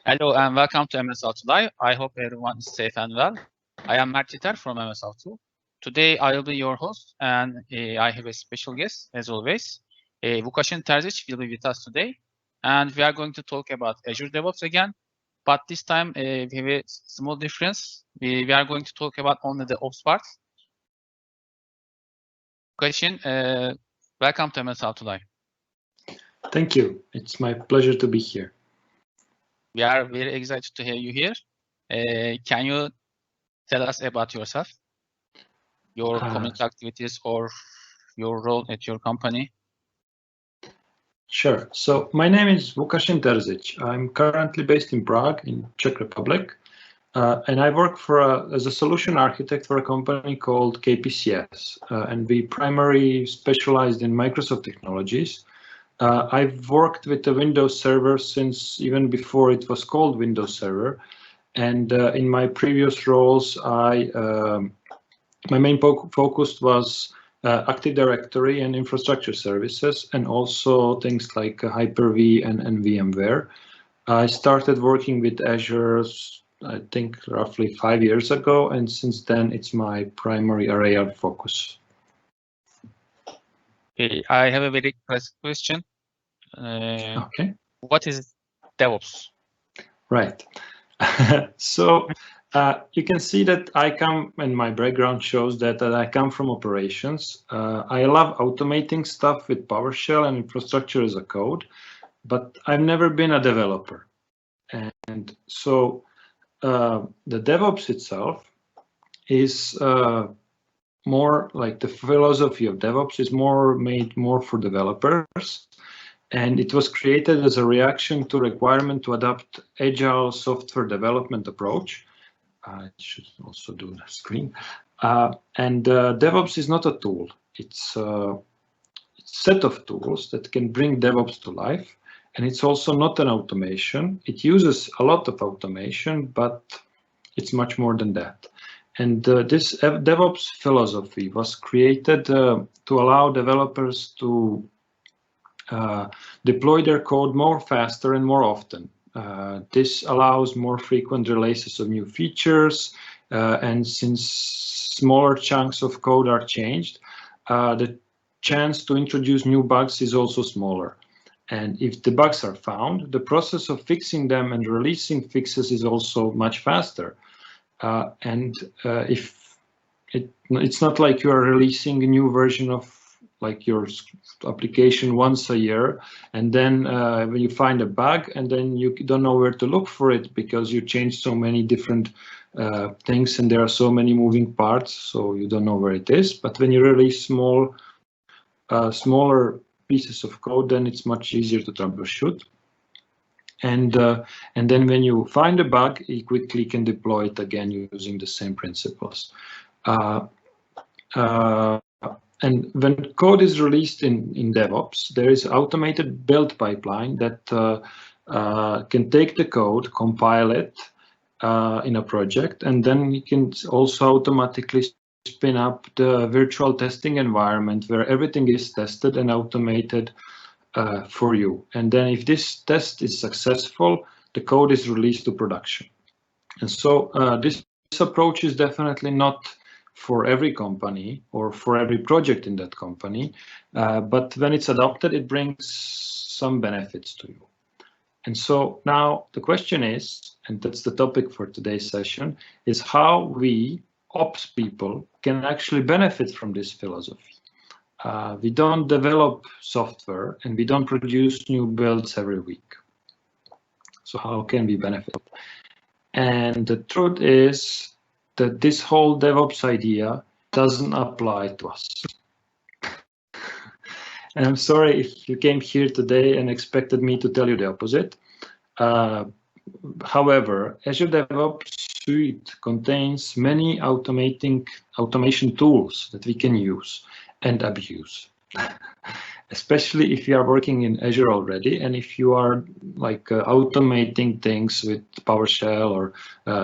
Hello and welcome to MS Auto Live. I hope everyone is safe and well. I am Mert from MS Auto. Today I will be your host and I have a special guest as always. Vukašin Terzić will be with us today and we are going to talk about Azure DevOps again. But this time we have a small difference. We are going to talk about only the ops part. Vukašin, welcome to MS Auto Live. Thank you. It's my pleasure to be here. We are very excited to have you here. Can you tell us about yourself, your community activities, or your role at your company? Sure. So my name is Vukašin Terzić. I'm currently based in Prague, in Czech Republic, and I work as a solution architect for a company called KPCS, and we primarily specialized in Microsoft technologies. I've worked with the Windows Server since even before it was called Windows Server, and in my previous roles, my main focus was Active Directory and infrastructure services, and also things like Hyper-V and VMware. I started working with Azure, I think, roughly 5 years ago, and since then it's my primary area of focus. Okay, I have a very classic question. Okay. What is DevOps? Right. So you can see that I come, and my background shows that I come from operations. I love automating stuff with PowerShell and infrastructure as a code, but I've never been a developer. And so the DevOps itself is more like the philosophy of DevOps is made more for developers. And it was created as a reaction to requirement to adopt agile software development approach. I should also do the screen. DevOps is not a tool. It's a set of tools that can bring DevOps to life. And it's also not an automation. It uses a lot of automation, but it's much more than that. And this DevOps philosophy was created to allow developers to deploy their code more faster and more often. This allows more frequent releases of new features, and since smaller chunks of code are changed, the chance to introduce new bugs is also smaller. And if the bugs are found, the process of fixing them and releasing fixes is also much faster. It's not like you are releasing a new version of like your application once a year, and then when you find a bug, and then you don't know where to look for it because you change so many different things and there are so many moving parts, so you don't know where it is. But when you release smaller pieces of code, then it's much easier to troubleshoot. And then when you find a bug, you quickly can deploy it again using the same principles. And when code is released in DevOps, there is automated build pipeline that can take the code, compile it in a project, and then you can also automatically spin up the virtual testing environment where everything is tested and automated for you. And then if this test is successful, the code is released to production. And so this approach is definitely not for every company or for every project in that company, but when it's adopted, it brings some benefits to you. And so now the question is, and that's the topic for today's session, is how we ops people can actually benefit from this philosophy. We don't develop software and we don't produce new builds every week. So how can we benefit? And the truth is that this whole DevOps idea doesn't apply to us. And I'm sorry if you came here today and expected me to tell you the opposite. However, Azure DevOps Suite contains many automation tools that we can use and abuse, especially if you are working in Azure already, and if you are like automating things with PowerShell or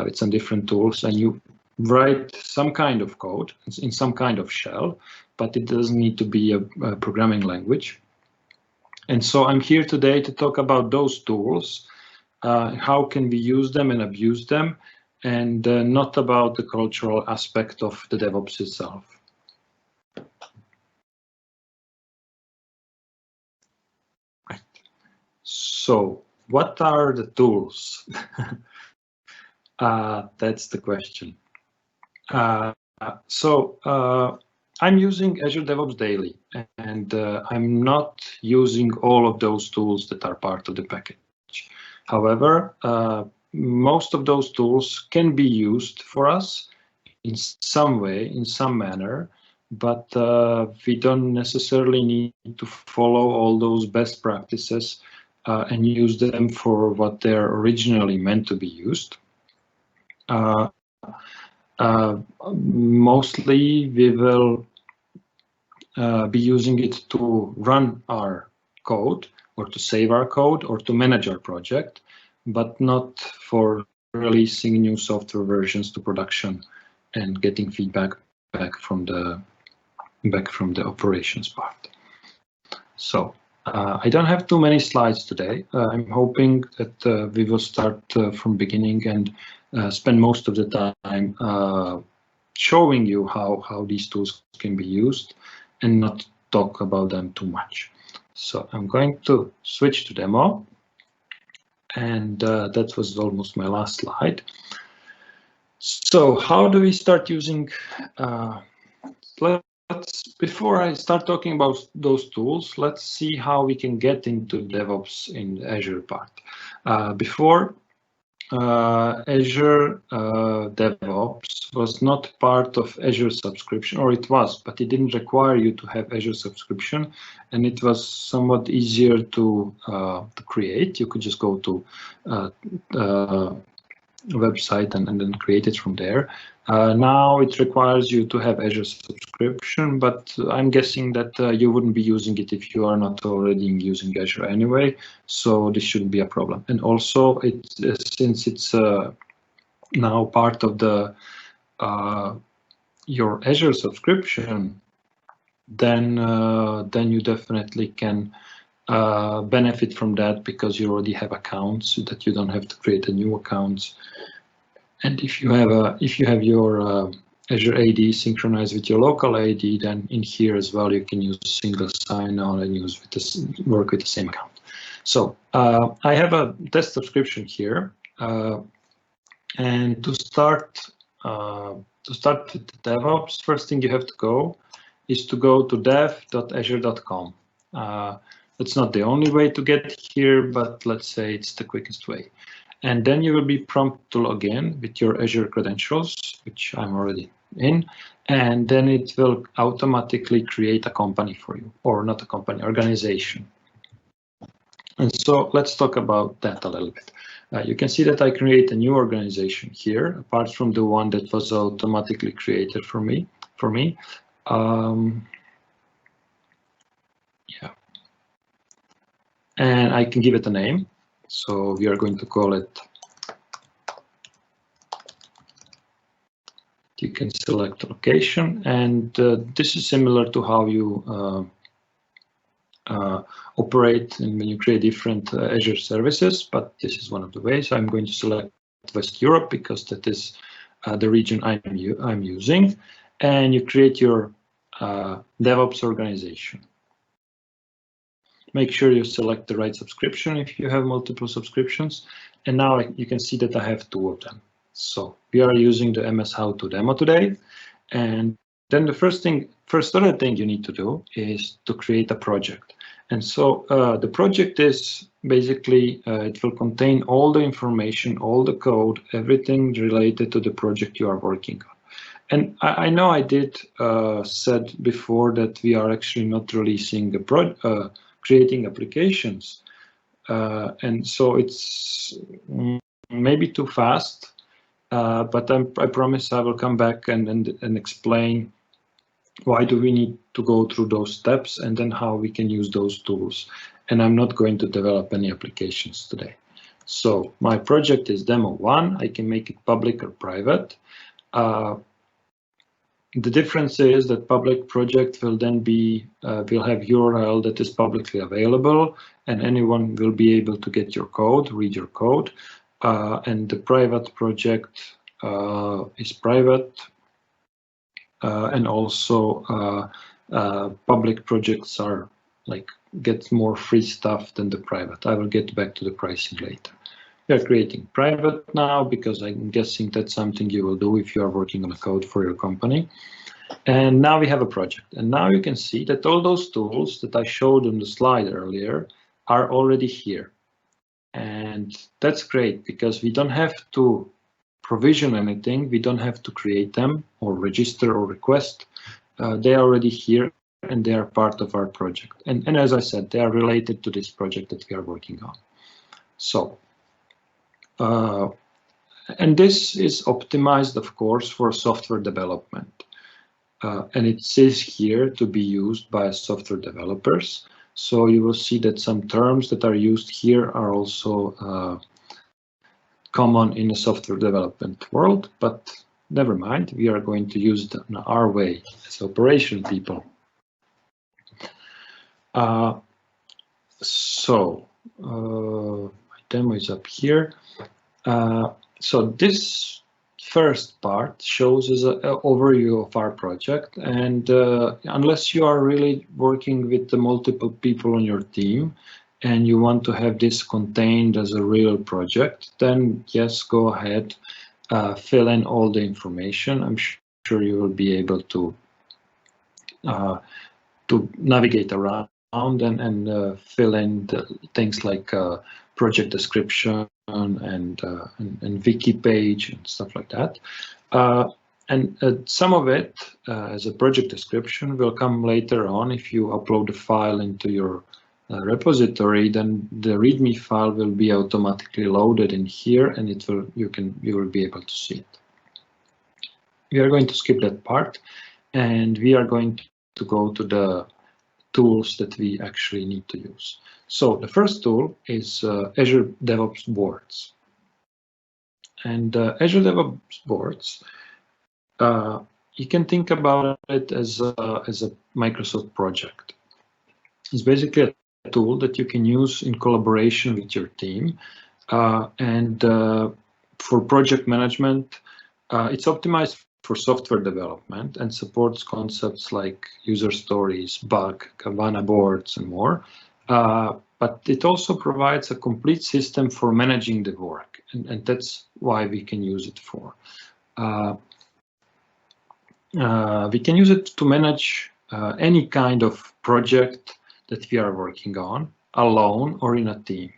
with some different tools, and you write some kind of code in some kind of shell, but it doesn't need to be a programming language. And so I'm here today to talk about those tools how can we use them and abuse them, and not about the cultural aspect of the DevOps itself. Right. So what are the tools? That's the question. I'm using Azure DevOps daily, and I'm not using all of those tools that are part of the package. However, most of those tools can be used for us in some way, in some manner, but we don't necessarily need to follow all those best practices and use them for what they're originally meant to be used. Mostly we will be using it to run our code or to save our code or to manage our project, but not for releasing new software versions to production and getting feedback back from the operations part. So I don't have too many slides today. I'm hoping that we will start from beginning and spend most of the time showing you how these tools can be used and not talk about them too much. So I'm going to switch to demo, and that was almost my last slide. So how do we start using? Before I start talking about those tools, let's see how we can get into DevOps in the Azure part. Before, Azure DevOps was not part of Azure subscription, or it was, but it didn't require you to have Azure subscription, and it was somewhat easier to create. You could just go to website and then create it from there. Now it requires you to have Azure subscription, but I'm guessing that you wouldn't be using it if you are not already using Azure anyway, so this shouldn't be a problem. And also, since it's now part of the your Azure subscription, then you definitely can benefit from that because you already have accounts, so that you don't have to create a new accounts. And if you have your Azure AD synchronized with your local AD, then in here as well you can use single sign-on and work with the same account. So I have a test subscription here, and to start with DevOps, first thing you have to go is to go to dev.azure.com. That's not the only way to get here, but let's say it's the quickest way. And then you will be prompted to log in with your Azure credentials, which I'm already in, and then it will automatically create a company for you, or not a company, organization. And so let's talk about that a little bit. You can see that I create a new organization here, apart from the one that was automatically created for me. Yeah. And I can give it a name. So we are going to call it, you can select a location, and this is similar to how you operate when you create different Azure services, but this is one of the ways. I'm going to select West Europe because that is the region I'm using, and you create your DevOps organization. Make sure you select the right subscription if you have multiple subscriptions. And now you can see that I have two of them. So we are using the MS How to demo today. And then the first other thing you need to do is to create a project. And so the project is basically, it will contain all the information, all the code, everything related to the project you are working on. And I know I did said before that we are actually not releasing a creating applications, and so it's maybe too fast, but I promise I will come back and explain why do we need to go through those steps and then how we can use those tools. And I'm not going to develop any applications today. So my project is demo 1. I can make it public or private. The difference is that public project will then be will have URL that is publicly available, and anyone will be able to get your code, read your code. And the private project is private, and also public projects are like get more free stuff than the private. I will get back to the pricing later. We are creating private now because I'm guessing that's something you will do if you are working on a code for your company. And now we have a project. And now you can see that all those tools that I showed on the slide earlier are already here. And that's great because we don't have to provision anything. We don't have to create them or register or request. They are already here and they are part of our project. And as I said, they are related to this project that we are working on. So. And this is optimized, of course, for software development. And it says here to be used by software developers. So you will see that some terms that are used here are also common in the software development world, but never mind, we are going to use it in our way as operation people. My demo is up here. So this first part shows us an overview of our project, and unless you are really working with the multiple people on your team and you want to have this contained as a real project, then yes, go ahead, fill in all the information. I'm sure you will be able to navigate around and fill in the things like project description and wiki page and stuff like that. And some of it as a project description will come later on. If you upload the file into your repository, then the README file will be automatically loaded in here, and it will you will be able to see it. We are going to skip that part, and we are going to go to the tools that we actually need to use. So the first tool is Azure DevOps boards. And Azure DevOps boards, you can think about it as a Microsoft project. It's basically a tool that you can use in collaboration with your team. And for project management, it's optimized for software development and supports concepts like user stories, bug, Kavana boards, and more. But it also provides a complete system for managing the work, and that's why we can use it for. We can use it to manage any kind of project that we are working on, alone or in a team.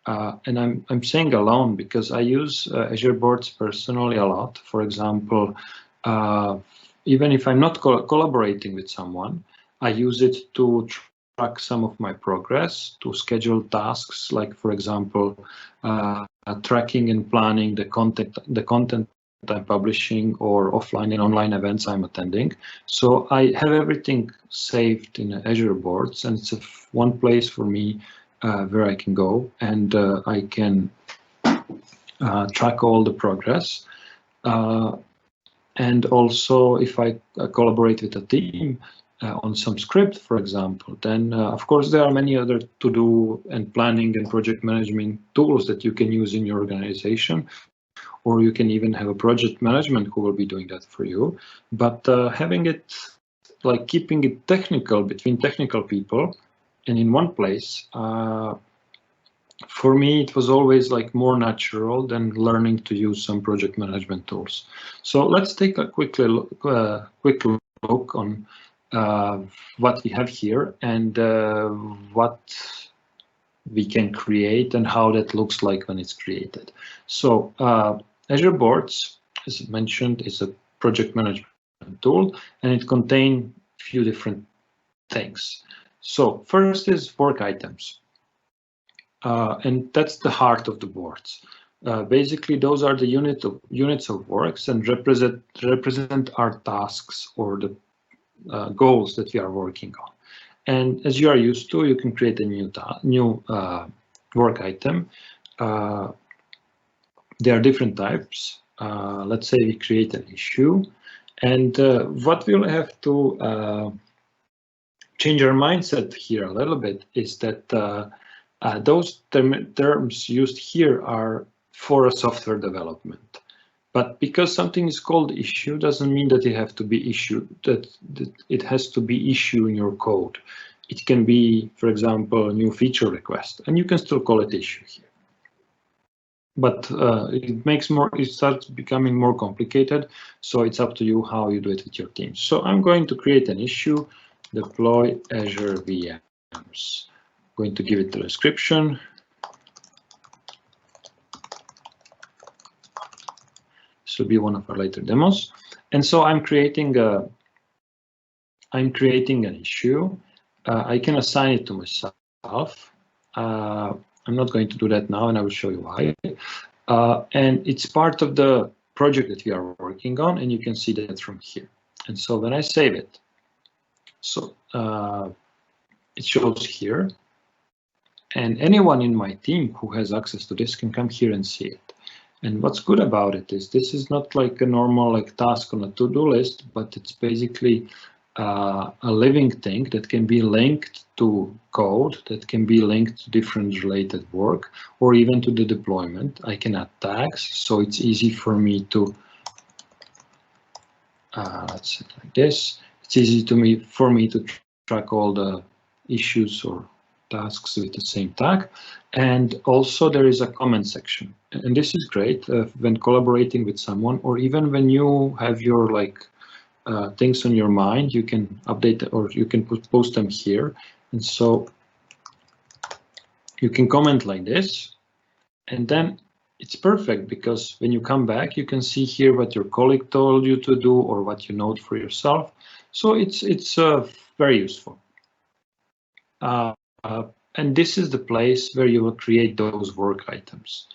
And I'm saying alone because I use Azure boards personally a lot. For example, even if I'm not collaborating with someone, I use it to track some of my progress, to schedule tasks, like, for example, tracking and planning the content I'm publishing, or offline and online events I'm attending. So I have everything saved in Azure boards, and it's one place for me where I can go and I can track all the progress. And also, if I collaborate with a team on some script, for example, then of course there are many other to-do and planning and project management tools that you can use in your organization, or you can even have a project management who will be doing that for you. But having it, like keeping it technical between technical people and in one place, for me, it was always like more natural than learning to use some project management tools. So let's take a quick look on what we have here and what we can create and how that looks like when it's created. So Azure Boards, as mentioned, is a project management tool, and it contains a few different things. So first is work items. And that's the heart of the boards. Basically, those are the units of works and represent our tasks or the goals that we are working on. And as you are used to, you can create a new work item. There are different types. Let's say we create an issue, And what we'll have to change our mindset here a little bit is that those terms used here are for a software development. But because something is called issue doesn't mean that it have to be issued, that it has to be issue in your code. It can be, for example, a new feature request, and you can still call it issue here. But it starts becoming more complicated, so it's up to you how you do it with your team. So I'm going to create an issue, deploy Azure VMs. I'm going to give it the description. This will be one of our later demos. And so I'm creating an issue. I can assign it to myself. I'm not going to do that now, and I will show you why. And it's part of the project that we are working on, and you can see that from here. And so when I save it, so it shows here, and anyone in my team who has access to this can come here and see it. And what's good about it is this is not like a normal task on a to-do list, but it's basically a living thing that can be linked to code, that can be linked to different related work, or even to the deployment. I can add tags, so it's easy for me to, let's say like this. It's easy for me to track all the issues or tasks with the same tag. And also there is a comment section. And this is great when collaborating with someone, or even when you have your things on your mind, you can update or you can post them here. And so you can comment like this, and then it's perfect because when you come back, you can see here what your colleague told you to do or what you note for yourself. So it's very useful. And this is the place where you will create those work items.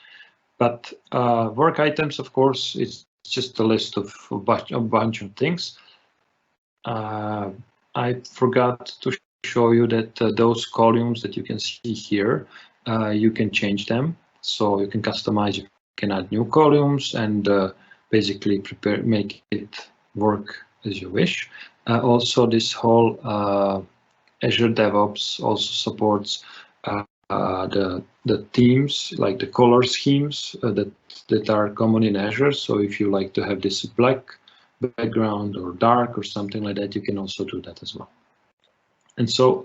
But work items, of course, it's just a list of a bunch of things. I forgot to show you that those columns that you can see here, you can change them. So you can customize, you can add new columns and basically make it work as you wish. Also, this whole Azure DevOps also supports the themes, like the color schemes that are common in Azure. So if you like to have this black background or dark or something like that, you can also do that as well. And so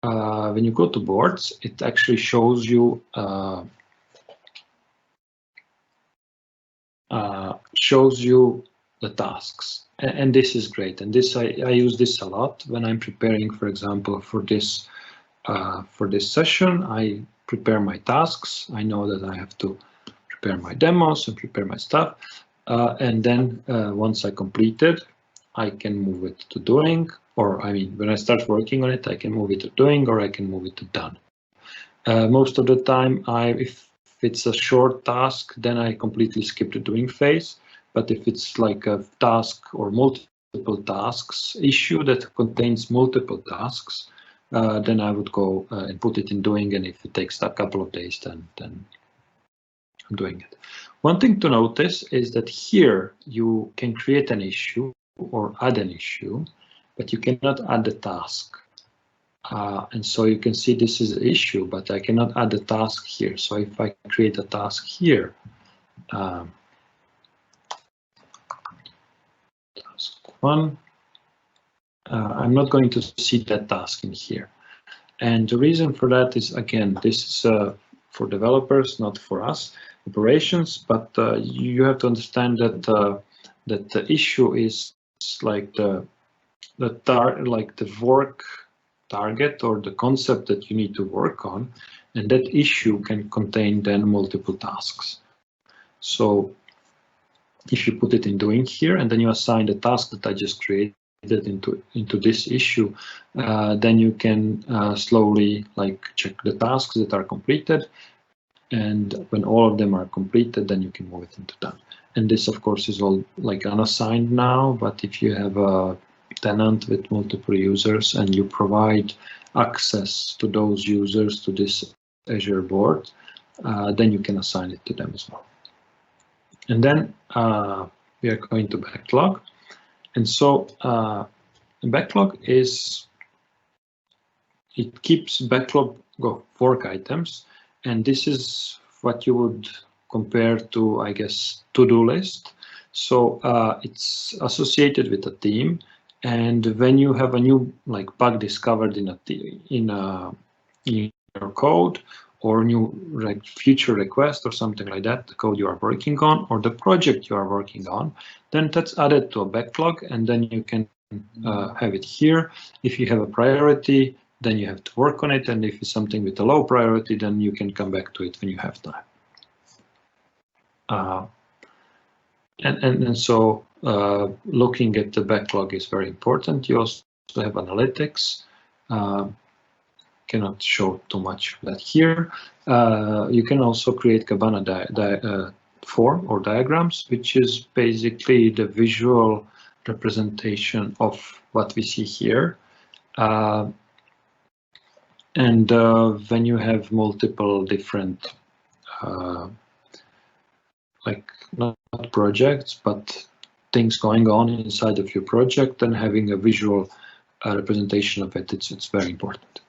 when you go to boards, it actually shows you the tasks, and this is great. And this I use this a lot when I'm preparing, for example, for this session. I prepare my tasks. I know that I have to prepare my demos and prepare my stuff. And then once I complete it, I can move it to doing, or I mean, when I start working on it, I can move it to doing, or I can move it to done. Most of the time, if it's a short task, then I completely skip the doing phase. But if it's like a task or multiple tasks issue that contains multiple tasks, then I would go and put it in doing, and if it takes a couple of days, then I'm doing it. One thing to notice is that here you can create an issue or add an issue, but you cannot add the task. And so you can see this is an issue, but I cannot add the task here. So if I create a task here, task 1, I'm not going to see that task in here. And the reason for that is, again, this is for developers, not for us, operations, but you have to understand that that the issue is like the work target or the concept that you need to work on, and that issue can contain then multiple tasks. So if you put it in doing here and then you assign the task that I just created into this issue, then you can slowly check the tasks that are completed, and when all of them are completed, then you can move it into done. And this, of course, is all unassigned now, but if you have a tenant with multiple users and you provide access to those users to this Azure board, then you can assign it to them as well. And then we are going to backlog. And so backlog is, it keeps backlog of work items. And this is what you would compare to, I guess, to-do list. So it's associated with a team. And when you have a new bug discovered in your code, or new feature request or something like that, the code you are working on or the project you are working on, then that's added to a backlog, and then you can have it here. If you have a priority, then you have to work on it, and if it's something with a low priority, then you can come back to it when you have time. And so looking at the backlog is very important. You also have analytics. Cannot show too much of that here. You can also create Kanban form or diagrams, which is basically the visual representation of what we see here. And when you have multiple different, not projects, but things going on inside of your project, then having a visual representation of it, it's very important.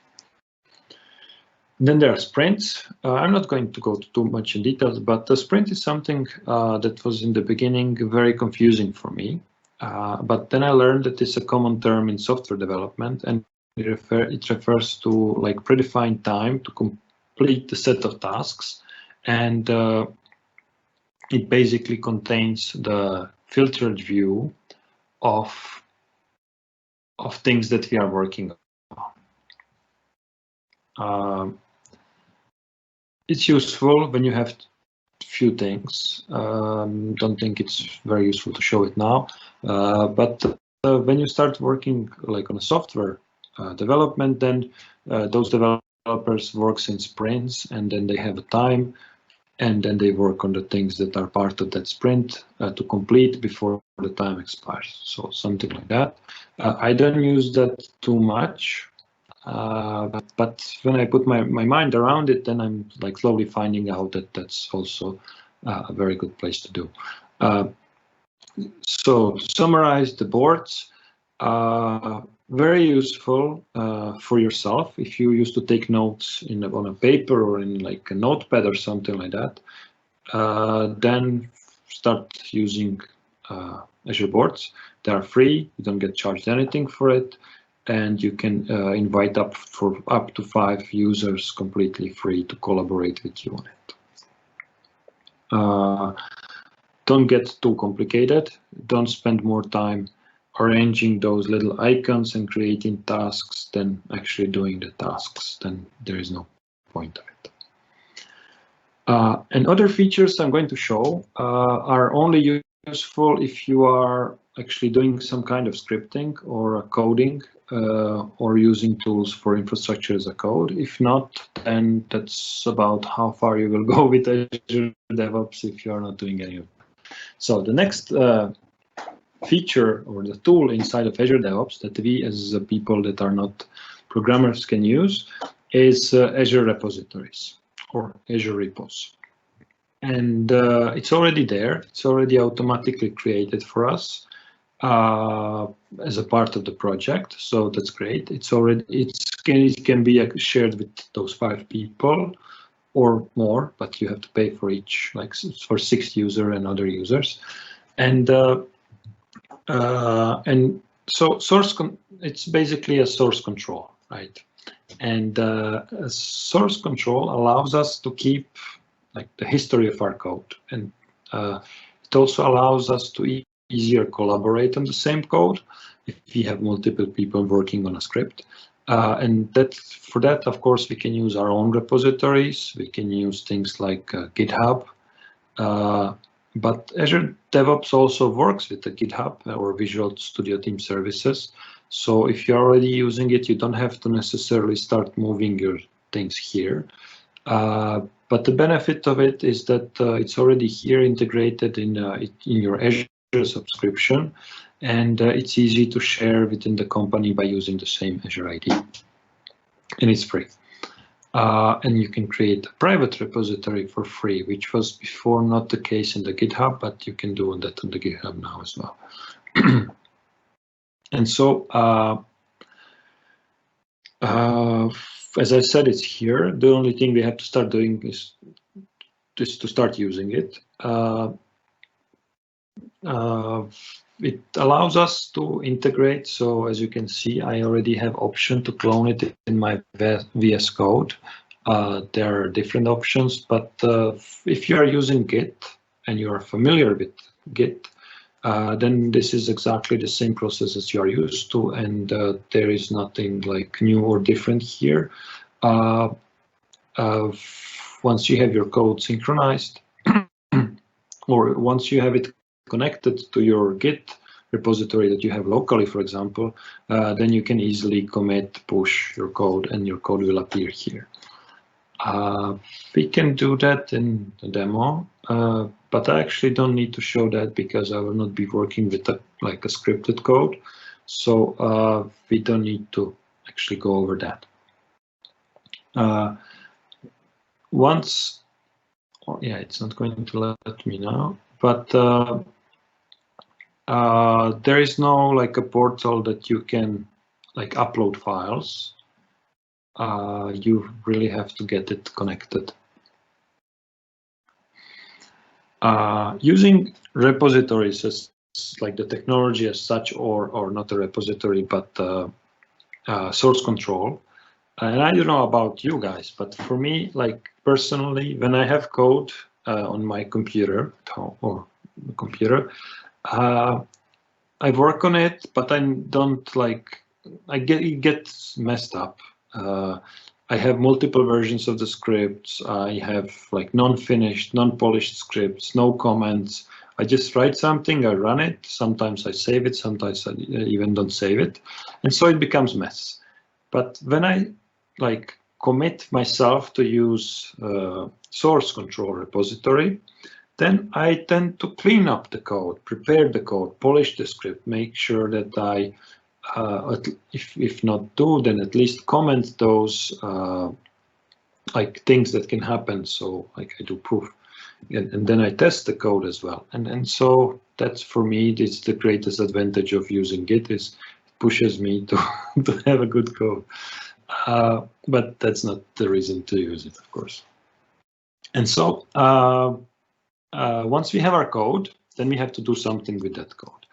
Then there are sprints. I'm not going to go too much in details, but the sprint is something that was in the beginning very confusing for me. But then I learned that it's a common term in software development, and it refers to predefined time to complete the set of tasks, and it basically contains the filtered view of things that we are working on. It's useful when you have few things. Don't think it's very useful to show it now, but when you start working on a software development, then those developers work in sprints, and then they have a time, and then they work on the things that are part of that sprint to complete before the time expires. So something like that. I don't use that too much. But when I put my mind around it, then I'm slowly finding out that that's also a very good place to do. So to summarize, the boards are very useful for yourself if you used to take notes on a paper or in a notepad or something like that. Then start using Azure boards. They are free. You don't get charged anything for it. And you can invite up to 5 users completely free to collaborate with you on it. Don't get too complicated. Don't spend more time arranging those little icons and creating tasks than actually doing the tasks. Then there is no point of it. And other features I'm going to show are only useful if you are actually doing some kind of scripting or coding or using tools for infrastructure as a code. If not, then that's about how far you will go with Azure DevOps if you are not doing any of it. So the next feature or the tool inside of Azure DevOps that we as people that are not programmers can use is Azure repositories or Azure Repos. And it's already there. It's already automatically created for us as a part of the project. So that's great. It can be shared with those 5 people or more, but you have to pay for each, for 6 users and other users. And so it's basically a source control, right? And source control allows us to keep the history of our code, and it also allows us to easier collaborate on the same code if we have multiple people working on a script. And for that, of course, we can use our own repositories. We can use things like GitHub. But Azure DevOps also works with the GitHub or Visual Studio Team Services. So if you're already using it, you don't have to necessarily start moving your things here. But the benefit of it is that it's already here integrated in your Azure subscription, and it's easy to share within the company by using the same Azure ID, and it's free. And you can create a private repository for free, which was before not the case in the GitHub, but you can do that on the GitHub now as well. And so, as I said, it's here. The only thing we have to start doing is just to start using it. It allows us to integrate. So as you can see, I already have option to clone it in my VS Code. There are different options, but if you are using Git and you are familiar with Git, then this is exactly the same process as you are used to, and there is nothing like new or different here. Once you have your code synchronized, or once you have it connected to your Git repository that you have locally, for example, then you can easily commit, push your code, and your code will appear here. We can do that in the demo, but I actually don't need to show that because I will not be working with like a scripted code. So we don't need to actually go over that. Yeah, it's not going to let me now, but there is no like a portal that you can like upload files. You really have to get it connected. Using repositories as like the technology as such, or not a repository, but source control. And I don't know about you guys, but for me, like personally, when I have code on my computer or computer, I work on it, but I don't like. It gets messed up. I have multiple versions of the scripts. I have like non-finished, non-polished scripts, no comments. I just write something, I run it. Sometimes I save it, sometimes I even don't save it, and so it becomes mess. But when I like commit myself to use source control repository, then I tend to clean up the code, prepare the code, polish the script, make sure that I, if not do, then at least comment those like things that can happen. So like I do proof, and then I test the code as well. And so that's for me, it's the greatest advantage of using Git is it pushes me to have a good code. But that's not the reason to use it, of course. And so once we have our code, then we have to do something with that code.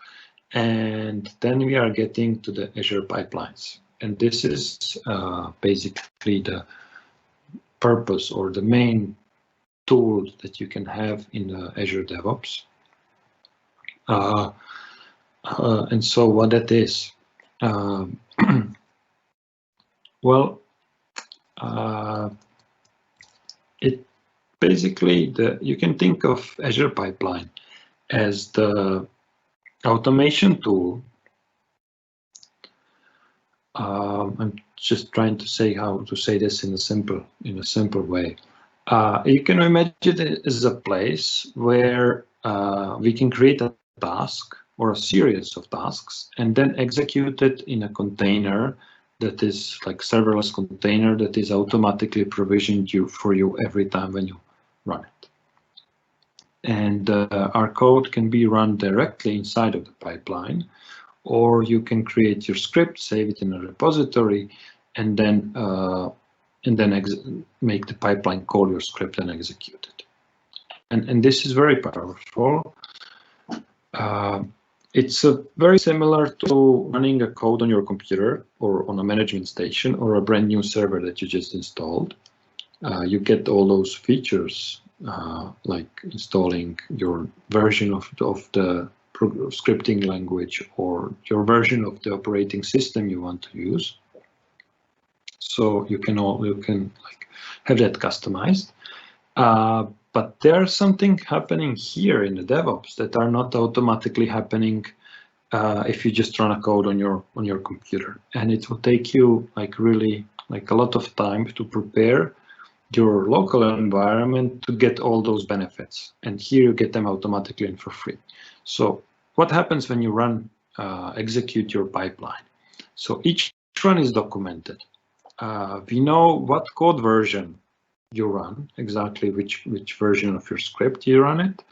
And then we are getting to the Azure pipelines. And this is basically the purpose or the main tool that you can have in Azure DevOps. And so what that is, well, it basically, you can think of Azure Pipeline as the automation tool. I'm just trying to say how to say this in a simple way. You can imagine it as a place where we can create a task or a series of tasks and then execute it in a container that is like serverless container that is automatically provisioned for you every time when you run it. And our code can be run directly inside of the pipeline, or you can create your script, save it in a repository, and then make the pipeline call your script and execute it. And this is very powerful. It's very similar to running a code on your computer or on a management station or a brand new server that you just installed. You get all those features like installing your version of the scripting language or your version of the operating system you want to use. So you can like have that customized. But there's something happening here in the DevOps that are not automatically happening if you just run a code on your computer, and it will take you like really like a lot of time to prepare your local environment to get all those benefits. And here you get them automatically and for free. So what happens when you execute your pipeline? So each run is documented. we know what code version you run, exactly which version of your script you run it,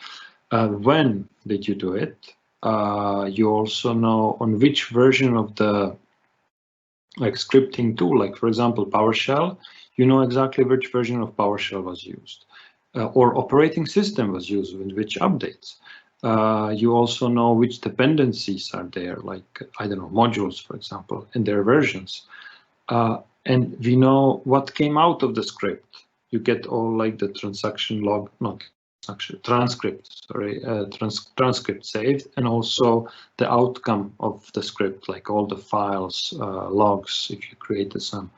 when did you do it. You also know on which version of the scripting tool, like for example PowerShell, you know exactly which version of PowerShell was used, or operating system was used with which updates. You also know which dependencies are there, like I don't know, modules, for example, and their versions. And we know what came out of the script. You get all like the transaction log, not transaction, transcript, sorry, transcript saved, and also the outcome of the script, like all the files, logs, if you created some.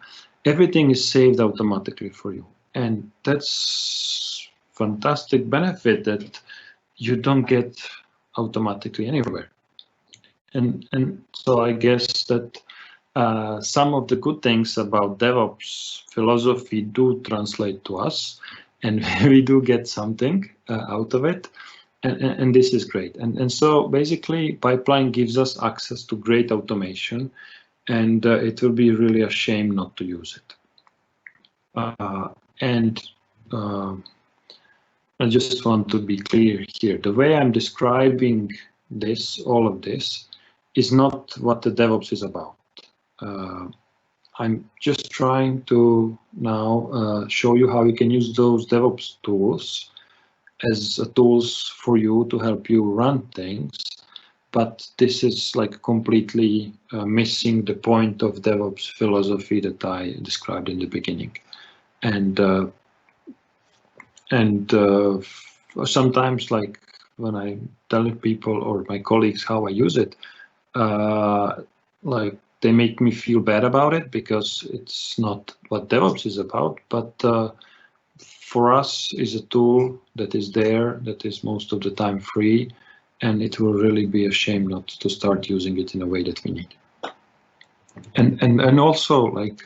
Everything is saved automatically for you. And that's fantastic benefit that you don't get automatically anywhere. And so I guess that some of the good things about DevOps philosophy do translate to us, and we do get something out of it, and this is great. And so basically, pipeline gives us access to great automation, and it will be really a shame not to use it. I just want to be clear here. The way I'm describing this, all of this, is not what the DevOps is about. I'm just trying to now show you how you can use those DevOps tools as tools for you to help you run things. But this is like completely missing the point of DevOps philosophy that I described in the beginning. And sometimes, like when I tell people or my colleagues how I use it, like they make me feel bad about it because it's not what DevOps is about. But for us, is a tool that is there, that is most of the time free, and it will really be a shame not to start using it in a way that we need. And also, like,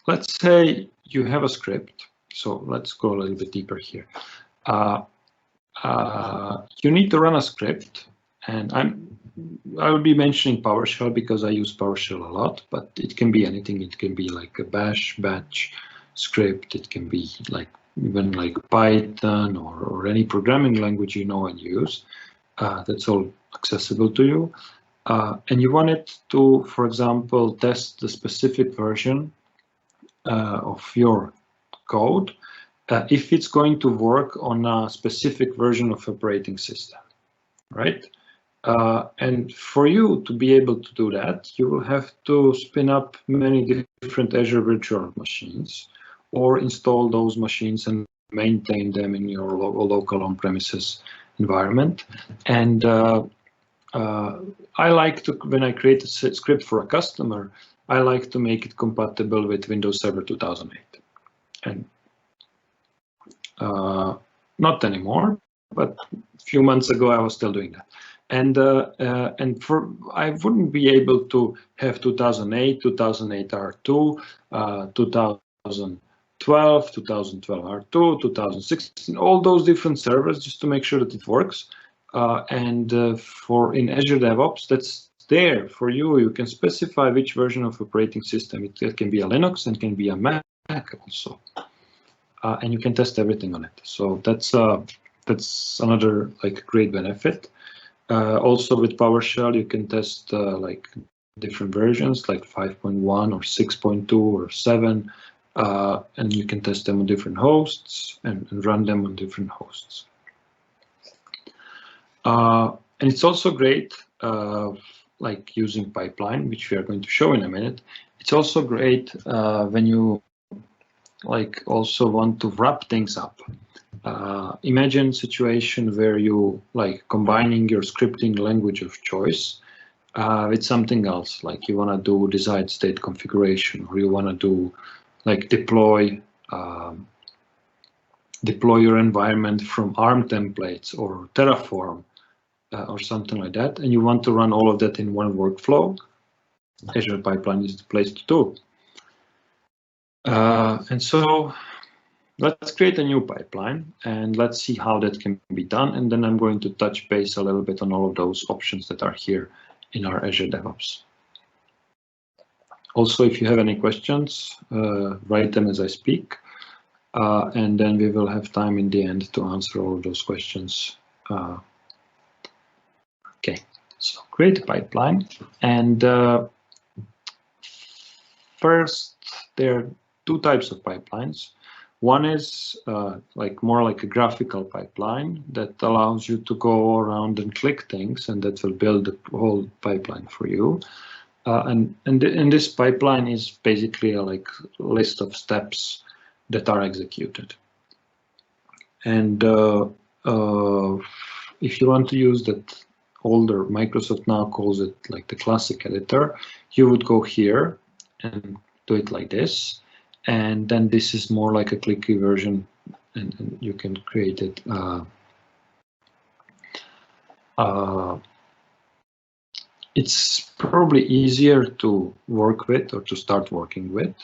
let's say you have a script. So let's go a little bit deeper here. You need to run a script, and I will be mentioning PowerShell because I use PowerShell a lot, but it can be anything. It can be like a bash batch script. It can be like even like Python or any programming language you know and use. That's all accessible to you. And you want it to, for example, test the specific version of your code if it's going to work on a specific version of operating system, right? And for you to be able to do that, you will have to spin up many different Azure virtual machines or install those machines and maintain them in your local on-premises environment. And I like to, when I create a script for a customer, I like to make it compatible with Windows Server 2008. And not anymore, but a few months ago I was still doing that. And I wouldn't be able to have 2008, 2008 R2, 2012, 2012 R2, 2016, all those different servers just to make sure that it works. For in Azure DevOps, that's there for you. You can specify which version of operating system. It can be a Linux and can be a Mac also, and you can test everything on it. So that's another like great benefit. Also with PowerShell, you can test like different versions like 5.1 or 6.2 or 7, and you can test them on different hosts and run them on different hosts. And it's also great, like using pipeline, which we are going to show in a minute. It's also great when you like also want to wrap things up. Imagine a situation where you like combining your scripting language of choice with something else, like you want to do desired state configuration, or you want to do like deploy your environment from ARM templates or Terraform or something like that, and you want to run all of that in one workflow. Azure Pipeline is the place to do. And so let's create a new pipeline and let's see how that can be done. And then I'm going to touch base a little bit on all of those options that are here in our Azure DevOps. Also, if you have any questions, write them as I speak, and then we will have time in the end to answer all of those questions. Okay, so create a pipeline, and first there are two types of pipelines. One is more like a graphical pipeline that allows you to go around and click things, and that will build the whole pipeline for you. And this pipeline is basically a list of steps that are executed. And if you want to use that older, Microsoft now calls it like the classic editor, you would go here and do it like this. And then this is more like a clicky version, and you can create it. It's probably easier to work with or to start working with,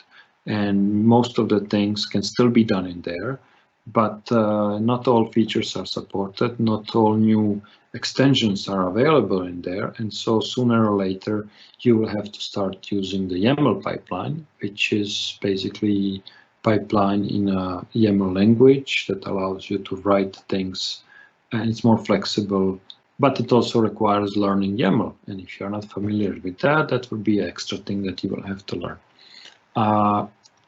and most of the things can still be done in there, but not all features are supported, not all new extensions are available in there, and so sooner or later you will have to start using the YAML pipeline, which is basically pipeline in a YAML language that allows you to write things, and it's more flexible, but it also requires learning YAML, and if you're not familiar with that, that would be an extra thing that you will have to learn.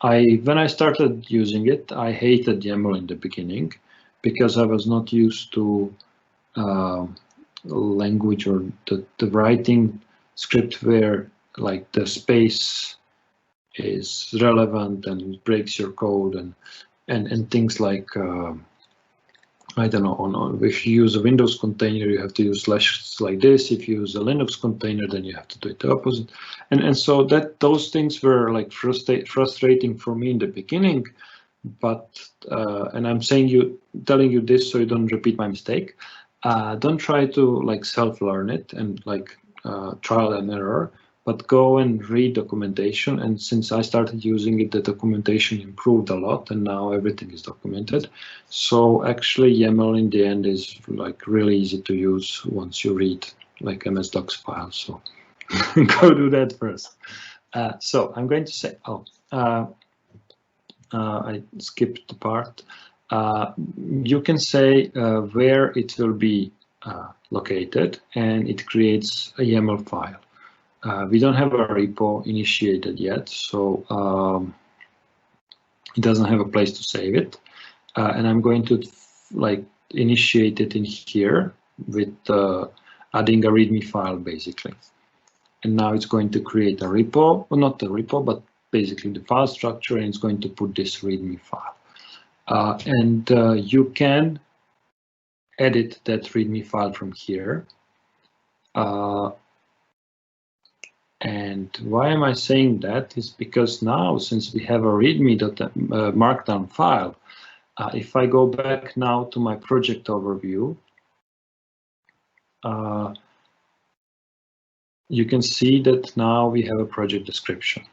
When I started using it, I hated YAML in the beginning because I was not used to language or the writing script where like the space is relevant and breaks your code and things like I don't know, if you use a Windows container, you have to use slash like this. If you use a Linux container, then you have to do it the opposite. And so those things were like frustrating for me in the beginning. But and I'm telling you this so you don't repeat my mistake. Don't try to like self-learn it and like trial and error, but go and read documentation. And since I started using it, the documentation improved a lot, and now everything is documented. So actually YAML in the end is like really easy to use once you read like MS Docs files. So go do that first. So I'm going to say, I skipped the part. You can say where it will be located, and it creates a YAML file. We don't have a repo initiated yet, so it doesn't have a place to save it. And I'm going to like initiate it in here with adding a README file basically. And now it's going to create a repo, well, not the repo, but basically the file structure, and it's going to put this README file. And you can edit that README file from here. And why am I saying that? Is because now, since we have a README markdown file, if I go back now to my project overview, you can see that now we have a project description.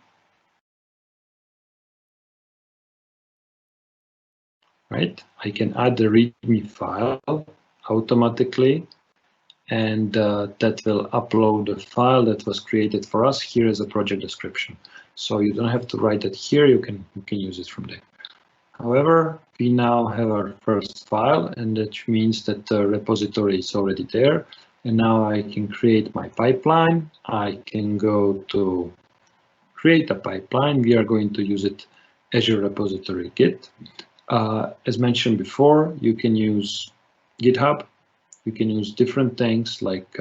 Right? I can add the README file automatically, and that will upload the file that was created for us here as a project description. So you don't have to write it here, you can use it from there. However, we now have our first file, and that means that the repository is already there. And now I can create my pipeline. I can go to create a pipeline. We are going to use it Azure Repository Git. As mentioned before, you can use GitHub. You can use different things like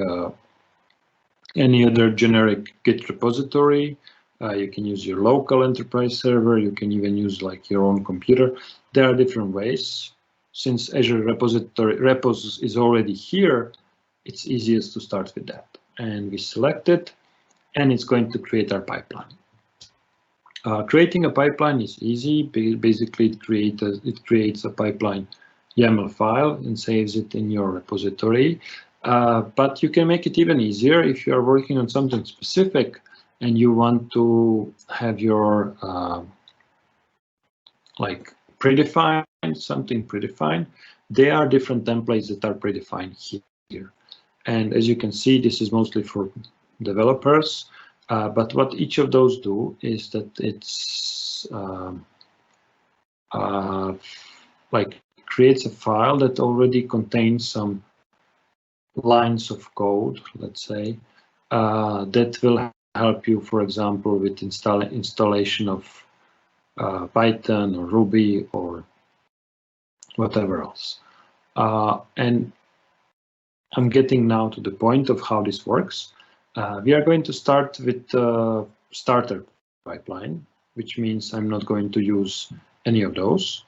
any other generic Git repository. You can use your local enterprise server. You can even use like your own computer. There are different ways. Since Azure Repos is already here, it's easiest to start with that. And we select it, and it's going to create our pipeline. Creating a pipeline is easy. Basically, it creates a pipeline YAML file and saves it in your repository. But you can make it even easier if you are working on something specific and you want to have your like predefined, something predefined. There are different templates that are predefined here. And as you can see, this is mostly for developers. But what each of those do is that it's like creates a file that already contains some lines of code, let's say, that will help you, for example, with installation of Python or Ruby or whatever else. And I'm getting now to the point of how this works. We are going to start with the starter pipeline, which means I'm not going to use any of those.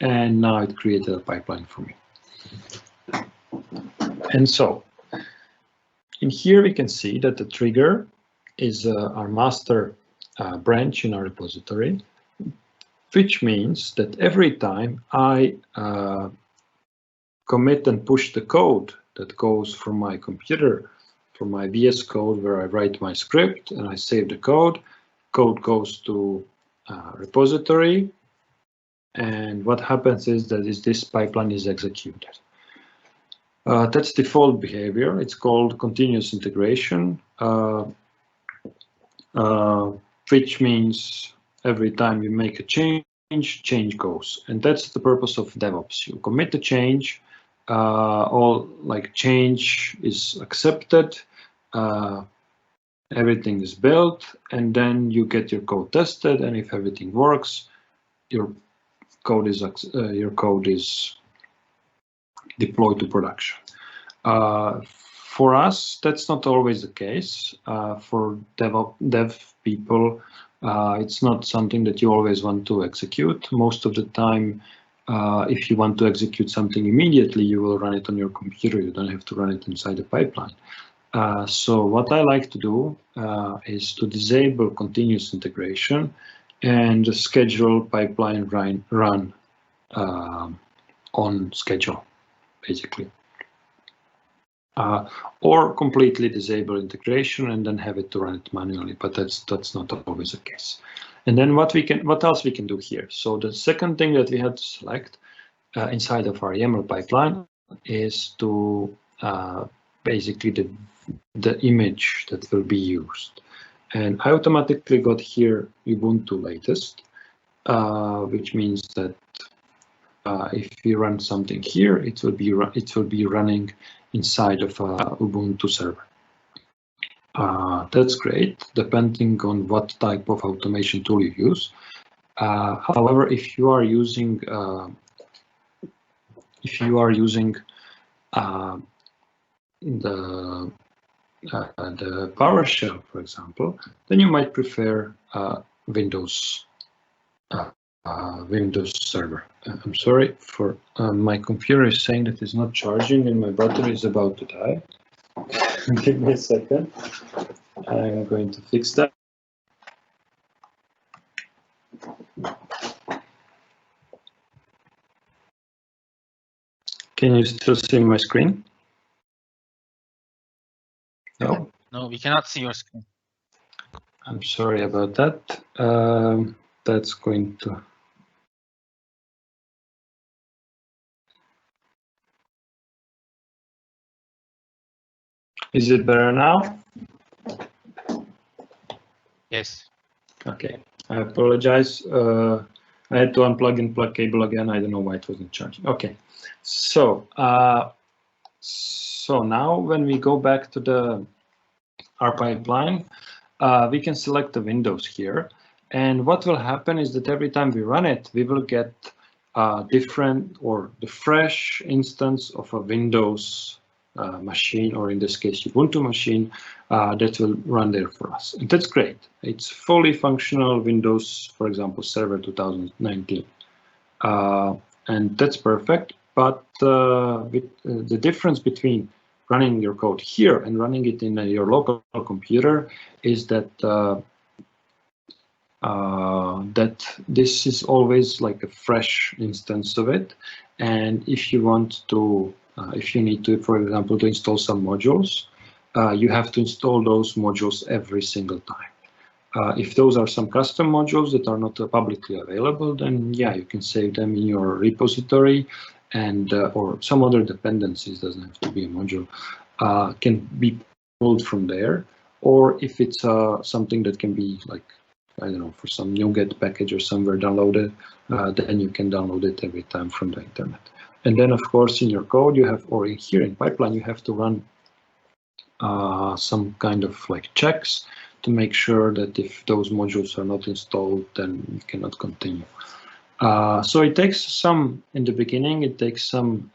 And now it created a pipeline for me. And so in here we can see that the trigger is our master branch in our repository, which means that every time I commit and push the code that goes from my computer, from my VS Code where I write my script and I save the code, code goes to repository, and what happens is that this pipeline is executed. That's default behavior. It's called continuous integration, which means every time you make a change goes. And that's the purpose of DevOps. You commit the change, all like change is accepted, everything is built, and then you get your code tested. And if everything works, your code is deployed to production. For us, that's not always the case. For dev people, it's not something that you always want to execute. Most of the time, if you want to execute something immediately, you will run it on your computer. You don't have to run it inside the pipeline. So what I like to do is to disable continuous integration and schedule pipeline run on schedule, basically. Or completely disable integration and then have it to run it manually, but that's not always the case. And then what else we can do here? So the second thing that we had to select inside of our YAML pipeline is to basically the image that will be used. And I automatically got here Ubuntu latest, which means that if we run something here, it will be running inside of a Ubuntu server. That's great, depending on what type of automation tool you use. However, if you are using the PowerShell, for example, then you might prefer Windows server. I'm sorry for my computer is saying that it's not charging and my battery is about to die. Give me a second. I'm going to fix that. Can you still see my screen? No? No, we cannot see your screen. I'm sorry about that. That's going to... Is it better now? Yes. Okay, I apologize. I had to unplug and plug cable again. I don't know why it wasn't charging. Okay, so now when we go back to our pipeline, we can select the windows here. And what will happen is that every time we run it, we will get different or the fresh instance of a Windows machine, or in this case, Ubuntu machine, that will run there for us. And that's great. It's fully functional Windows, for example, Server 2019. And that's perfect. But with the difference between running your code here and running it in your local computer is that this is always like a fresh instance of it. And if you want to, if you need to, for example, to install some modules, you have to install those modules every single time. If those are some custom modules that are not publicly available, then yeah, you can save them in your repository, and or some other dependencies, doesn't have to be a module, can be pulled from there. or if it's something that can be like, I don't know, for some NuGet package or somewhere downloaded, then you can download it every time from the internet. And then, of course, in your code, you have, or in here in pipeline, you have to run some kind of like checks to make sure that if those modules are not installed, then you cannot continue. So it takes some, in the beginning, it takes some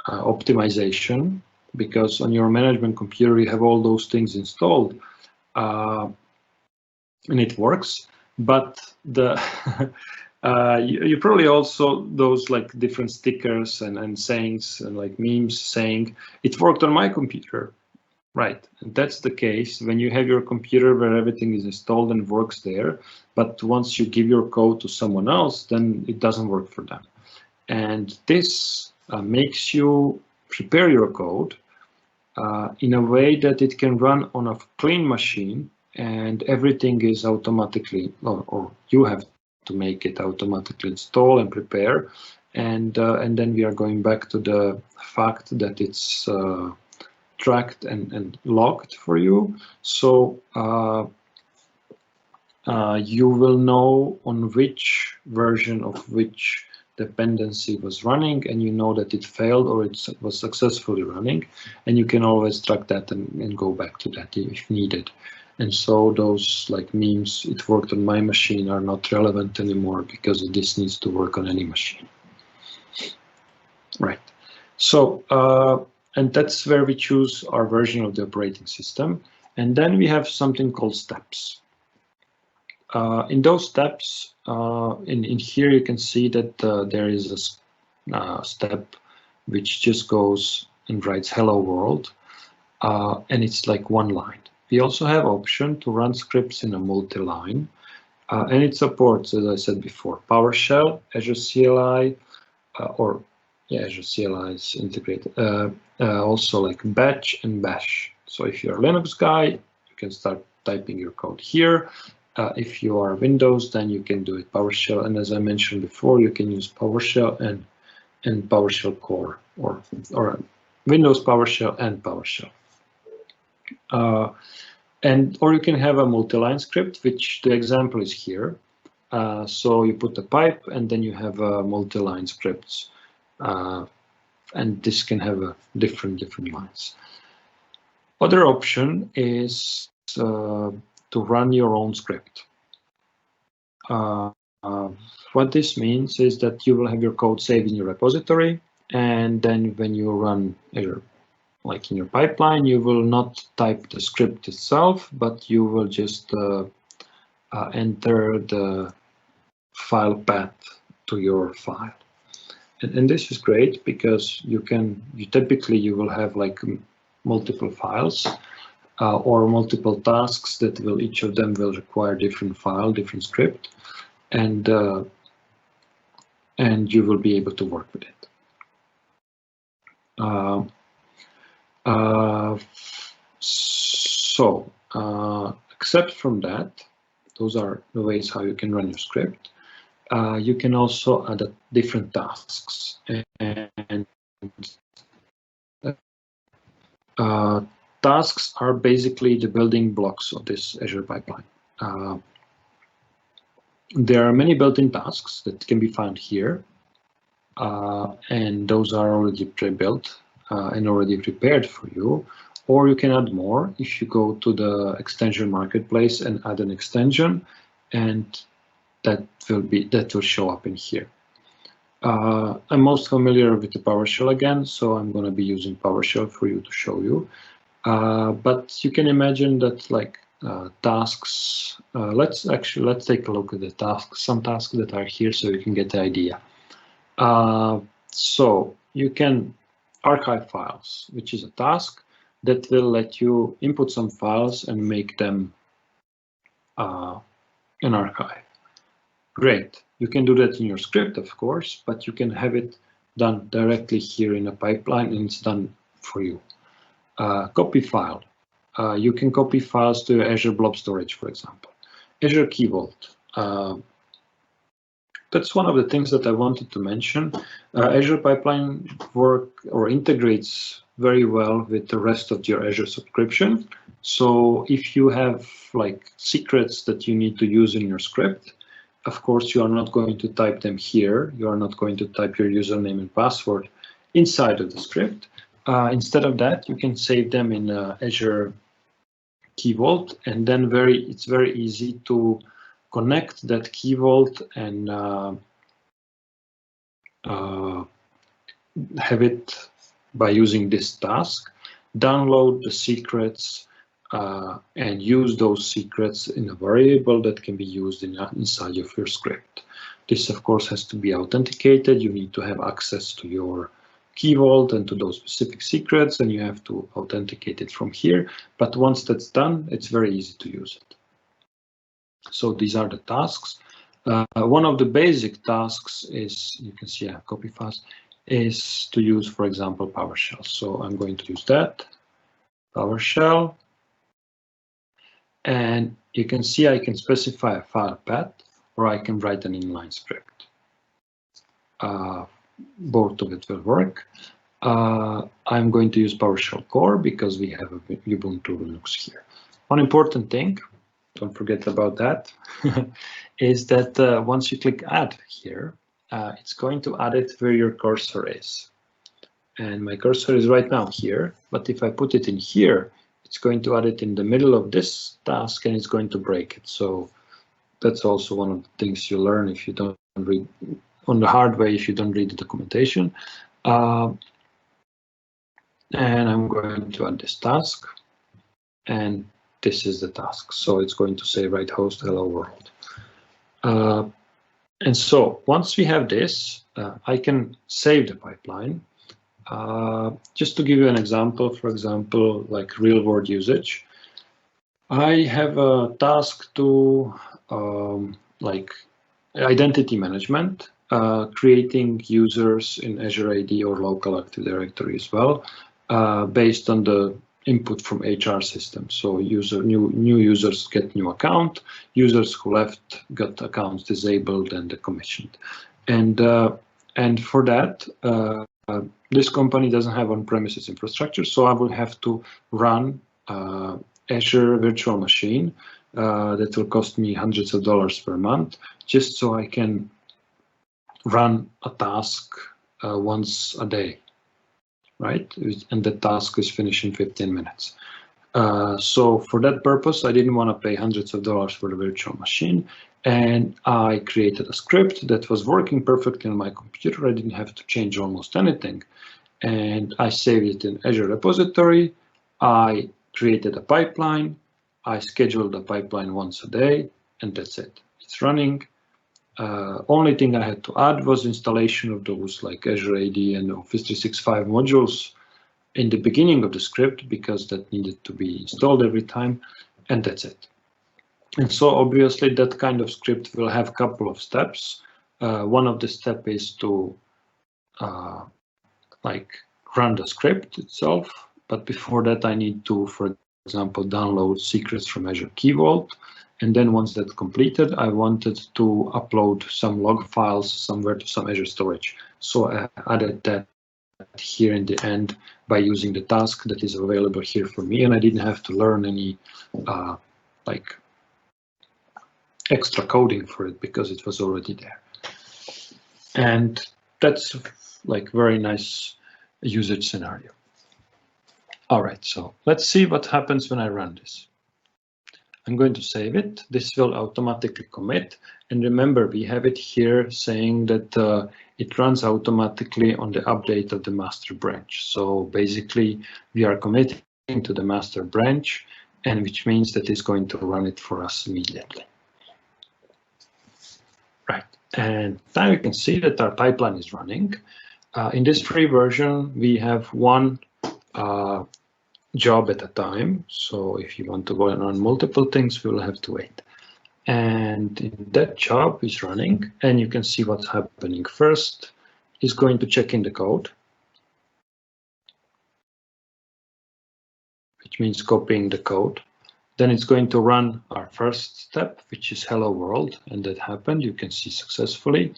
optimization, because on your management computer, you have all those things installed, and it works, but the you probably also those like different stickers and sayings and like memes saying it worked on my computer, right? And that's the case when you have your computer where everything is installed and works there, but once you give your code to someone else, then it doesn't work for them. And this makes you prepare your code in a way that it can run on a clean machine, and everything is automatically, or you have to make it automatically install and prepare. And then we are going back to the fact that it's tracked and logged for you. So you will know on which version of which dependency was running, and you know that it failed or it was successfully running, and you can always track that and go back to that if needed. And so those like memes, it worked on my machine, are not relevant anymore because this needs to work on any machine. Right. So, and that's where we choose our version of the operating system. And then we have something called steps. In those steps, in here you can see that there is a step which just goes and writes hello world, and it's like one line. We also have option to run scripts in a multi-line, and it supports, as I said before, PowerShell, Azure CLI, Azure CLI is integrated, also like batch and bash. So if you're a Linux guy, you can start typing your code here. If you are Windows, then you can do it PowerShell, and as I mentioned before, you can use PowerShell and PowerShell Core, or Windows PowerShell and PowerShell. Or you can have a multi-line script, which the example is here. So you put a pipe, and then you have multi-line scripts, and this can have different lines. Other option is to run your own script. What this means is that you will have your code saved in your repository, and then when you run Azure, like in your pipeline, you will not type the script itself, but you will just enter the file path to your file. And this is great because you typically will have like multiple files or multiple tasks that each of them will require different file, different script, and you will be able to work with it. Except from that, those are the ways how you can run your script. You can also add different tasks, and tasks are basically the building blocks of this Azure pipeline. There are many built-in tasks that can be found here, and those are already pre-built and already prepared for you. Or you can add more if you go to the extension marketplace and add an extension, and that will show up in here. I'm most familiar with the PowerShell again, so I'm going to be using PowerShell for you to show you. But you can imagine that like tasks. Let's take a look at the tasks. Some tasks that are here, so you can get the idea. So you can archive files, which is a task that will let you input some files and make them an archive. Great. You can do that in your script, of course, but you can have it done directly here in a pipeline, and it's done for you. Copy file. You can copy files to Azure Blob Storage, for example. Azure Key Vault. that's one of the things that I wanted to mention. Azure Pipeline integrates very well with the rest of your Azure subscription. So if you have like secrets that you need to use in your script, of course, you are not going to type them here. You are not going to type your username and password inside of the script. Instead of that, you can save them in Azure Key Vault, and then it's very easy to connect that Key Vault and have it by using this task, download the secrets and use those secrets in a variable that can be used inside of your script. This, of course, has to be authenticated. You need to have access to your Key Vault and to those specific secrets, and you have to authenticate it from here. But once that's done, it's very easy to use it. So these are the tasks. One of the basic tasks is, you can see I have copy fast, is to use, for example, PowerShell. So I'm going to use that, PowerShell. And you can see I can specify a file path, or I can write an inline script. Both of it will work. I'm going to use PowerShell Core because we have a Ubuntu Linux here. One important thing, don't forget about that, is that once you click Add here, it's going to add it where your cursor is. And my cursor is right now here, but if I put it in here, it's going to add it in the middle of this task and it's going to break it. So that's also one of the things you learn if you don't read on the hard way, if you don't read the documentation. And I'm going to add this task, and this is the task. So it's going to say write host hello world. And so once we have this, I can save the pipeline. Just to give you an example, for example, like real world usage, I have a task to like identity management, creating users in Azure AD or local Active Directory as well, based on the input from HR system. So new users get new account, users who left got accounts disabled and decommissioned. And for that, this company doesn't have on-premises infrastructure, so I will have to run Azure virtual machine that will cost me hundreds of dollars per month, just so I can run a task once a day, right? And the task is finished in 15 minutes. So for that purpose, I didn't want to pay hundreds of dollars for the virtual machine. And I created a script that was working perfectly on my computer. I didn't have to change almost anything. And I saved it in Azure repository. I created a pipeline. I scheduled the pipeline once a day, and that's it. It's running. Only thing I had to add was installation of those like Azure AD and Office 365 modules in the beginning of the script, because that needed to be installed every time, and that's it. And so obviously that kind of script will have a couple of steps. One of the steps is to like run the script itself, but before that I need to, for example, download secrets from Azure Key Vault. And then once that's completed, I wanted to upload some log files somewhere to some Azure storage. So I added that here in the end by using the task that is available here for me, and I didn't have to learn any like extra coding for it because it was already there. And that's like very nice usage scenario. All right, so let's see what happens when I run this. I'm going to save it. This will automatically commit. And remember, we have it here saying that it runs automatically on the update of the master branch. So basically, we are committing to the master branch, and which means that it's going to run it for us immediately. Right, and now you can see that our pipeline is running. In this free version, we have one job at a time. So if you want to go and run multiple things, we will have to wait. And that job is running, and you can see what's happening. First is going to check in the code, which means copying the code. Then it's going to run our first step, which is hello world, and that happened. You can see successfully.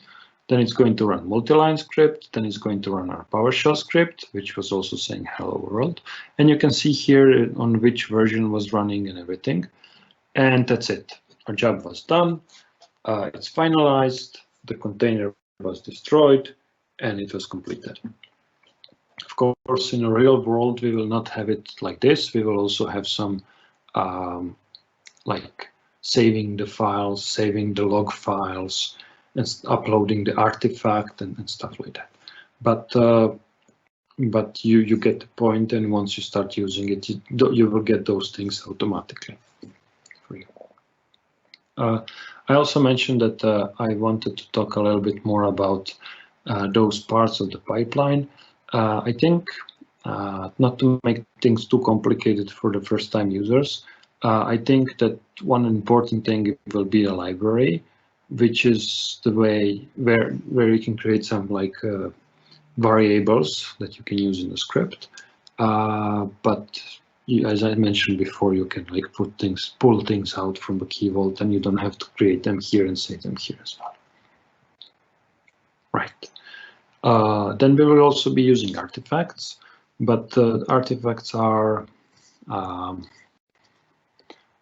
Then it's going to run multi-line script. Then it's going to run our PowerShell script, which was also saying hello world. And you can see here on which version was running and everything. And that's it. Our job was done. It's finalized. The container was destroyed, and it was completed. Of course, in a real world, we will not have it like this. We will also have some like saving the files, saving the log files, and uploading the artifact and stuff like that. But you get the point, and once you start using it, you will get those things automatically for you. I also mentioned that I wanted to talk a little bit more about those parts of the pipeline. I think not to make things too complicated for the first-time users, I think that one important thing will be a library, which is the way where you can create some like variables that you can use in the script. But as I mentioned before, you can like pull things out from the key vault, and you don't have to create them here and save them here as well. Right. Then we will also be using artifacts, but artifacts are,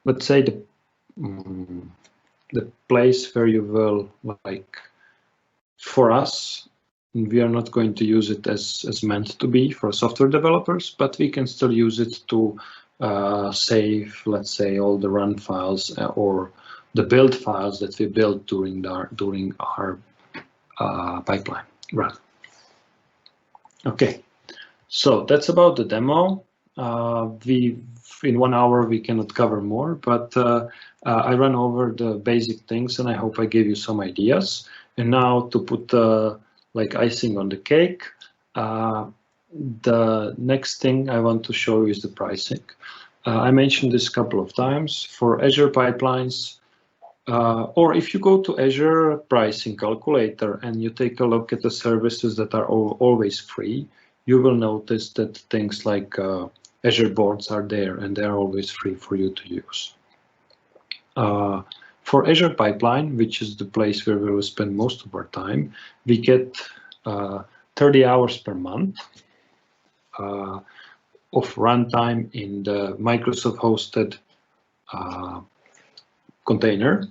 let's say, the place where you will, like, for us, we are not going to use it as meant to be for software developers, but we can still use it to save, let's say, all the run files or the build files that we built during our pipeline run. Okay, so that's about the demo. In 1 hour we cannot cover more, but I ran over the basic things, and I hope I gave you some ideas. And now to put like icing on the cake, the next thing I want to show you is the pricing. I mentioned this a couple of times. For Azure pipelines, or if you go to Azure pricing calculator and you take a look at the services that are always free, you will notice that things like Azure boards are there, and they're always free for you to use. For Azure Pipeline, which is the place where we will spend most of our time, we get 30 hours per month of runtime in the Microsoft hosted container,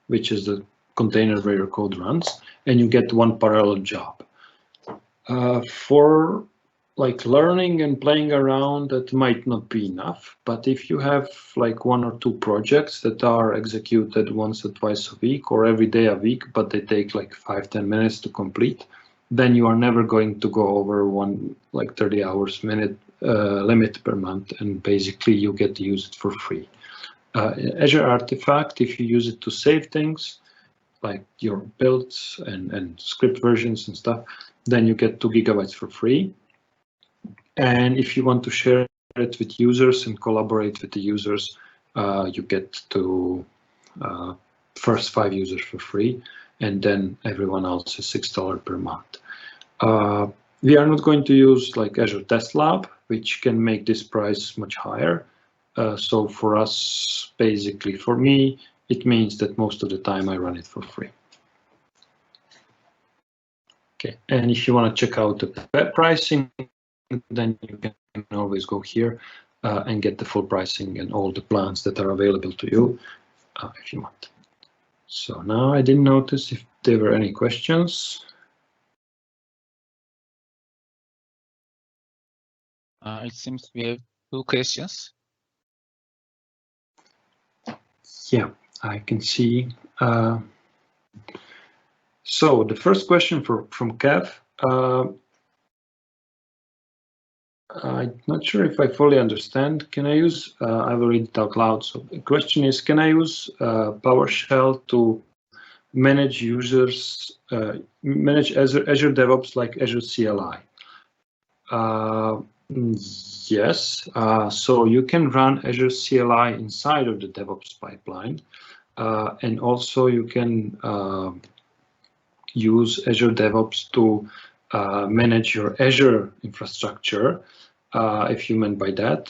which is the container where your code runs, and you get one parallel job. For like learning and playing around, that might not be enough, but if you have like 1 or 2 projects that are executed once or twice a week or every day a week, but they take like 5-10 minutes to complete, then you are never going to go over 30 hours limit per month, and basically you get to use it for free. Azure Artifact, if you use it to save things like your builds and script versions and stuff, then you get 2 gigabytes for free. And if you want to share it with users and collaborate with the users, you get to first 5 users for free, and then everyone else is $6 per month. We are not going to use like Azure Test Lab, which can make this price much higher. So for us, basically for me, it means that most of the time I run it for free. Okay, and if you want to check out the pricing, then you can always go here and get the full pricing and all the plans that are available to you if you want. So now I didn't notice if there were any questions. It seems we have 2 questions. Yeah, I can see. So the first question from Kev. I'm not sure if I fully understand. Can I use, I will read it out loud. So the question is, can I use PowerShell to manage users, manage Azure DevOps like Azure CLI? Yes, so you can run Azure CLI inside of the DevOps pipeline. And also you can use Azure DevOps to manage your Azure infrastructure. if you meant by that.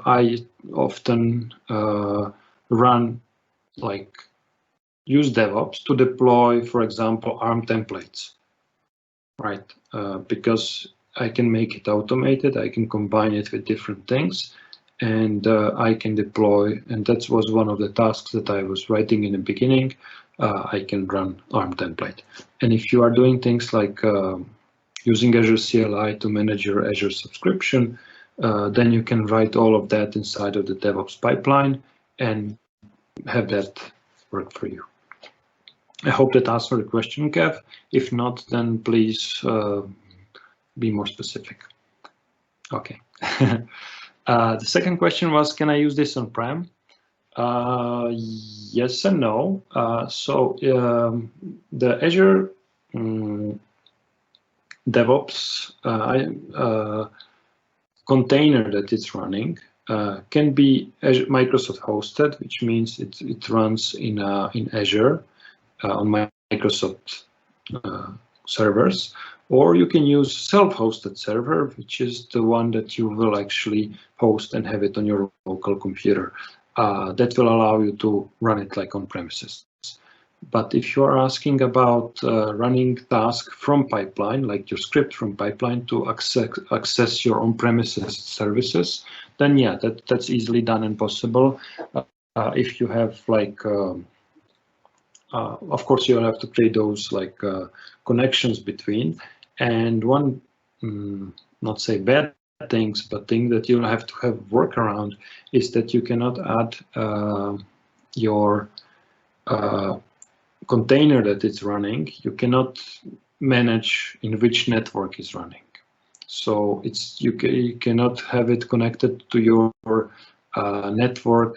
I often use DevOps to deploy, for example, ARM templates, right? Because I can make it automated, I can combine it with different things, and I can deploy, and that was one of the tasks that I was writing in the beginning. I can run ARM template. And if you are doing things like using Azure CLI to manage your Azure subscription, then you can write all of that inside of the DevOps pipeline and have that work for you. I hope that answered the question, Kev. If not, then please be more specific. Okay. The second question was, can I use this on-prem? Yes and no. The Azure DevOps container that it's running can be Microsoft hosted, which means it runs in Azure on Microsoft servers, or you can use self-hosted server, which is the one that you will actually host and have it on your local computer. That will allow you to run it like on premises. But if you are asking about running tasks from pipeline, like your script from pipeline to access your on-premises services, then yeah, that's easily done and possible. If you have of course, you'll have to create those connections between. And one, not say bad things, but thing that you'll have to have workaround is that you cannot add your container that it's running. You cannot manage in which network is running. So you cannot have it connected to your network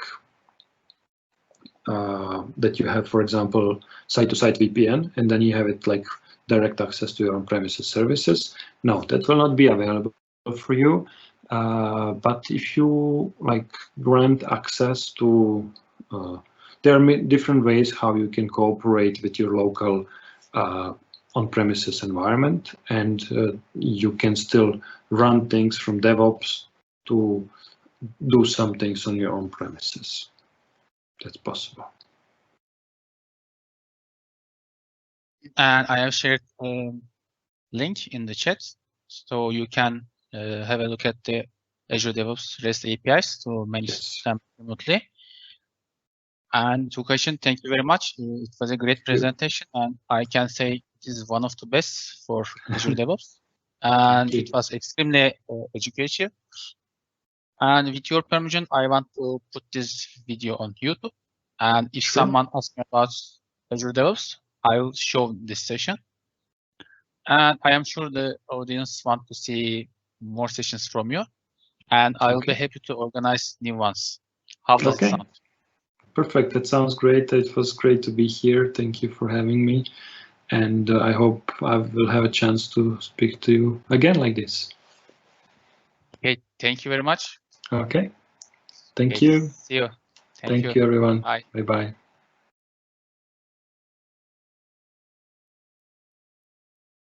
that you have, for example, site-to-site VPN, and then you have it like direct access to your on-premises services. No, that will not be available for you. But if you grant access to, there are different ways how you can cooperate with your local on-premises environment, and you can still run things from DevOps to do some things on your own premises. That's possible. And I have shared a link in the chat, so you can have a look at the Azure DevOps REST APIs to manage them remotely. And Vukašin, thank you very much. It was a great presentation, and I can say it is one of the best for Azure DevOps. And it was extremely educative. And with your permission, I want to put this video on YouTube. And if someone asks me about Azure DevOps, I will show this session. And I am sure the audience want to see more sessions from you. And I will be happy to organize new ones. How does it sound? Perfect. That sounds great. It was great to be here. Thank you for having me. And I hope I will have a chance to speak to you again like this. Okay. Thank you very much. Okay. Thank you. See you. Thank you, everyone. Bye. Bye-bye.